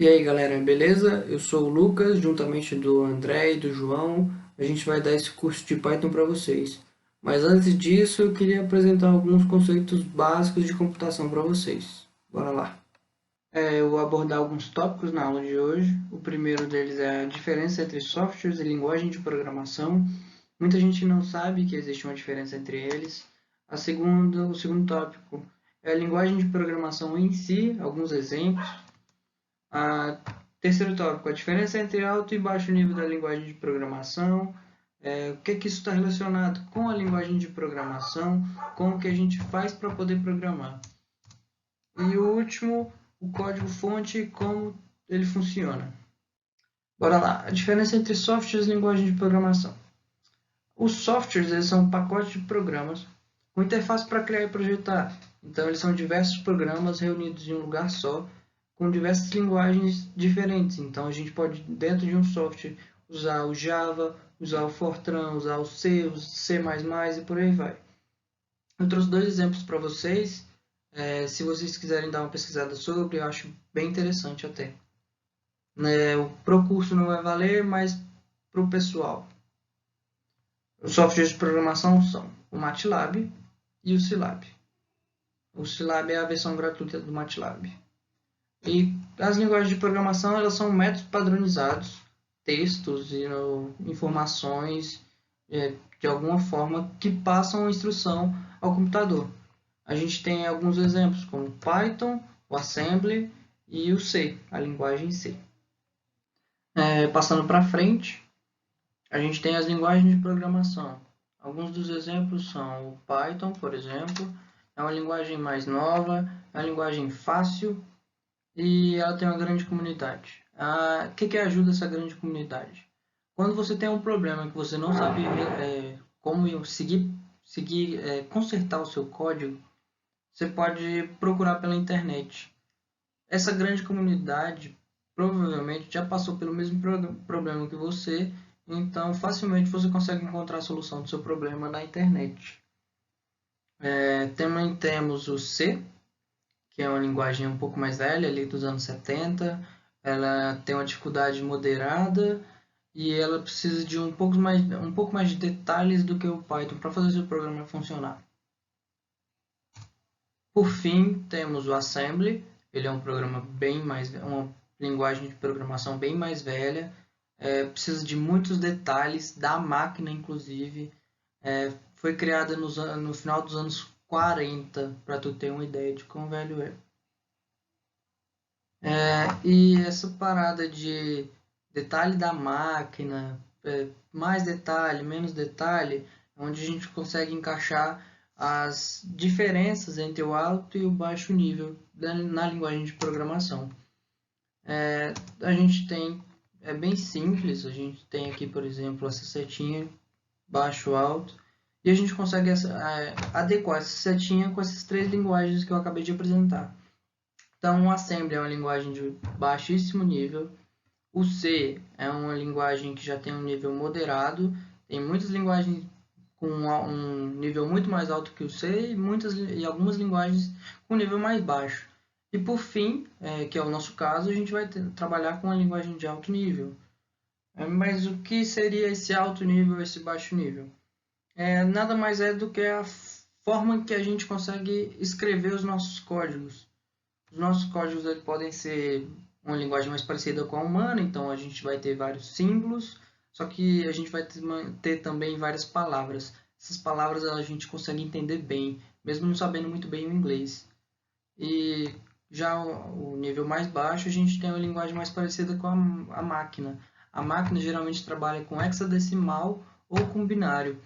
E aí galera, beleza? Eu sou o Lucas, juntamente do André e do João, a gente vai dar esse curso de Python para vocês. Mas antes disso, eu queria apresentar alguns conceitos básicos de computação para vocês. Bora lá! Eu vou abordar alguns tópicos na aula de hoje. O primeiro deles é a diferença entre softwares e linguagem de programação. Muita gente não sabe que existe uma diferença entre eles. O segundo tópico é a linguagem de programação em si, alguns exemplos. A terceiro tópico, a diferença entre alto e baixo nível da linguagem de programação. O que isso está relacionado com a linguagem de programação, com o que a gente faz para poder programar. E o último, o código-fonte e como ele funciona. Bora lá, a diferença entre softwares e linguagem de programação. Os softwares eles são pacotes de programas com interface para criar e projetar. Então, eles são diversos programas reunidos em um lugar só, com diversas linguagens diferentes. Então, a gente pode, dentro de um software, usar o Java, usar o Fortran, usar o C, o C++ e por aí vai. Eu trouxe dois exemplos para vocês. Se vocês quiserem dar uma pesquisada sobre, eu acho bem interessante até. Para o curso não vai valer, mas para o pessoal. Os softwares de programação são o MATLAB e o Scilab. O Scilab é a versão gratuita do MATLAB. E as linguagens de programação elas são métodos padronizados, textos e informações de alguma forma que passam instrução ao computador. A gente tem alguns exemplos como Python, o Assembly e o C, a linguagem C. Passando para frente, a gente tem as linguagens de programação. Alguns dos exemplos são o Python, por exemplo, é uma linguagem mais nova, é uma linguagem fácil e ela tem uma grande comunidade. O que ajuda essa grande comunidade? Quando você tem um problema que você não sabe como consertar o seu código, você pode procurar pela internet. Essa grande comunidade provavelmente já passou pelo mesmo problema que você, então facilmente você consegue encontrar a solução do seu problema na internet. Também temos o C, que é uma linguagem um pouco mais velha, ali dos anos 70. Ela tem uma dificuldade moderada e ela precisa de um pouco mais de detalhes do que o Python para fazer seu programa funcionar. Por fim, temos o Assembly. Ele é um programa uma linguagem de programação bem mais velha. Precisa de muitos detalhes da máquina, inclusive. Foi criada no final dos anos 40, para tu ter uma ideia de quão velho é. E essa parada de detalhe da máquina, mais detalhe, menos detalhe, onde a gente consegue encaixar as diferenças entre o alto e o baixo nível na linguagem de programação. A gente tem, é bem simples, a gente tem aqui, por exemplo, essa setinha, baixo, alto, e a gente consegue adequar essa setinha com essas três linguagens que eu acabei de apresentar. Então, o Assembly é uma linguagem de baixíssimo nível. O C é uma linguagem que já tem um nível moderado. Tem muitas linguagens com um nível muito mais alto que o C e algumas linguagens com nível mais baixo. E por fim, que é o nosso caso, a gente vai trabalhar com uma linguagem de alto nível. Mas o que seria esse alto nível, esse baixo nível? Nada mais é do que a forma que a gente consegue escrever os nossos códigos. Os nossos códigos eles podem ser uma linguagem mais parecida com a humana, então a gente vai ter vários símbolos, só que a gente vai ter também várias palavras. Essas palavras a gente consegue entender bem, mesmo não sabendo muito bem o inglês. E já o nível mais baixo, a gente tem uma linguagem mais parecida com a máquina. A máquina geralmente trabalha com hexadecimal ou com binário.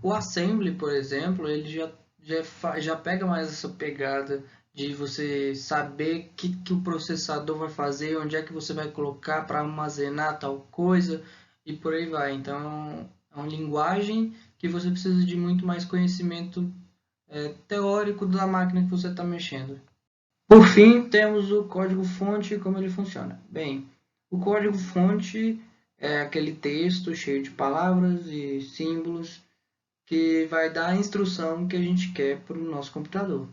O Assembly, por exemplo, ele já pega mais essa pegada de você saber o que o processador vai fazer, onde é que você vai colocar para armazenar tal coisa e por aí vai. Então, é uma linguagem que você precisa de muito mais conhecimento teórico da máquina que você está mexendo. Por fim, temos o código-fonte e como ele funciona. Bem, o código-fonte é aquele texto cheio de palavras e símbolos que vai dar a instrução que a gente quer para o nosso computador.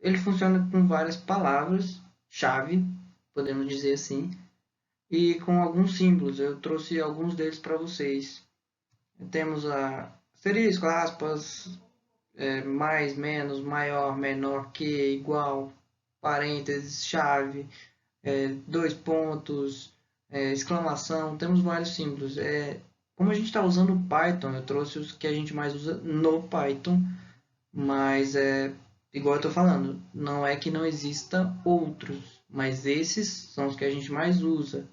Ele funciona com várias palavras, chave, podemos dizer assim, e com alguns símbolos. Eu trouxe alguns deles para vocês. Temos a asterisco, aspas, mais, menos, maior, menor que, igual, parênteses, chave, dois pontos, exclamação, temos vários símbolos. Como a gente está usando o Python, eu trouxe os que a gente mais usa no Python, mas igual eu estou falando, não é que não exista outros, mas esses são os que a gente mais usa.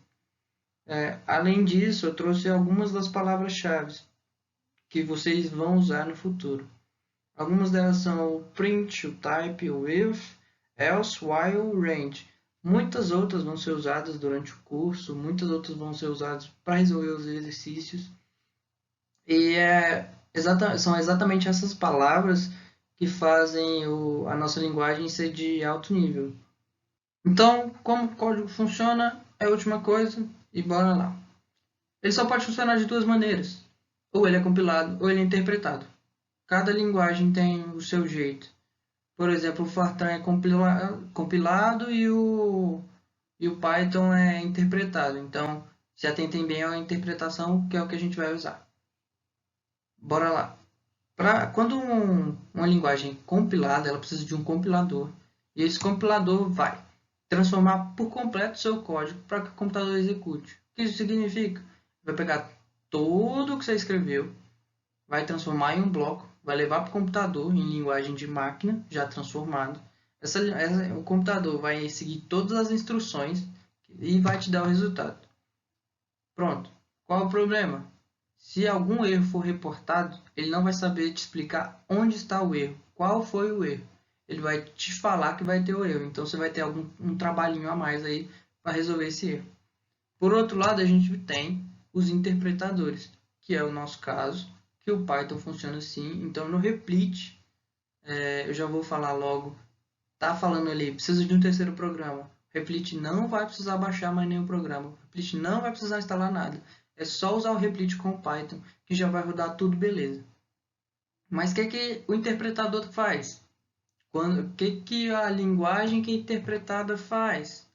Além disso, eu trouxe algumas das palavras-chave que vocês vão usar no futuro. Algumas delas são o print, o type, o if, else, while, range. Muitas outras vão ser usadas durante o curso, muitas outras vão ser usadas para resolver os exercícios. E são exatamente essas palavras que fazem a nossa linguagem ser de alto nível. Então, como o código funciona é a última coisa e bora lá. Ele só pode funcionar de duas maneiras. Ou ele é compilado ou ele é interpretado. Cada linguagem tem o seu jeito. Por exemplo, o Fortran é compilado e o Python é interpretado. Então, se atentem bem à interpretação, que é o que a gente vai usar. Bora lá. Quando uma linguagem é compilada, ela precisa de um compilador. E esse compilador vai transformar por completo o seu código para que o computador execute. O que isso significa? Vai pegar tudo o que você escreveu, vai transformar em um bloco, vai levar para o computador em linguagem de máquina, já transformado. O computador vai seguir todas as instruções e vai te dar o resultado. Pronto. Qual é o problema? Se algum erro for reportado, ele não vai saber te explicar onde está o erro, qual foi o erro. Ele vai te falar que vai ter o erro, então você vai ter um trabalhinho a mais aí para resolver esse erro. Por outro lado, a gente tem os interpretadores, que é o nosso caso, que o Python funciona assim. Então, no Replit, eu já vou falar logo, tá falando ali, precisa de um terceiro programa. Replit não vai precisar baixar mais nenhum programa. Replit não vai precisar instalar nada. É só usar o Replit com o Python, que já vai rodar tudo beleza. Mas o que o interpretador faz? O que a linguagem que é interpretada faz?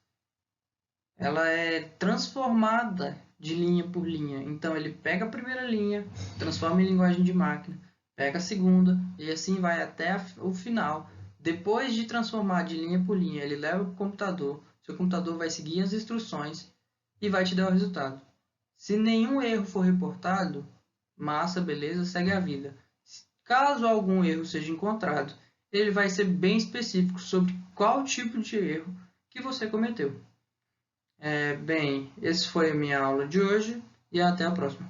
Ela é transformada de linha por linha. Então ele pega a primeira linha, transforma em linguagem de máquina, pega a segunda e assim vai até o final. Depois de transformar de linha por linha, ele leva para o computador. Seu computador vai seguir as instruções e vai te dar o resultado. Se nenhum erro for reportado, massa, beleza, segue a vida. Caso algum erro seja encontrado, ele vai ser bem específico sobre qual tipo de erro que você cometeu. Bem, essa foi a minha aula de hoje e até a próxima.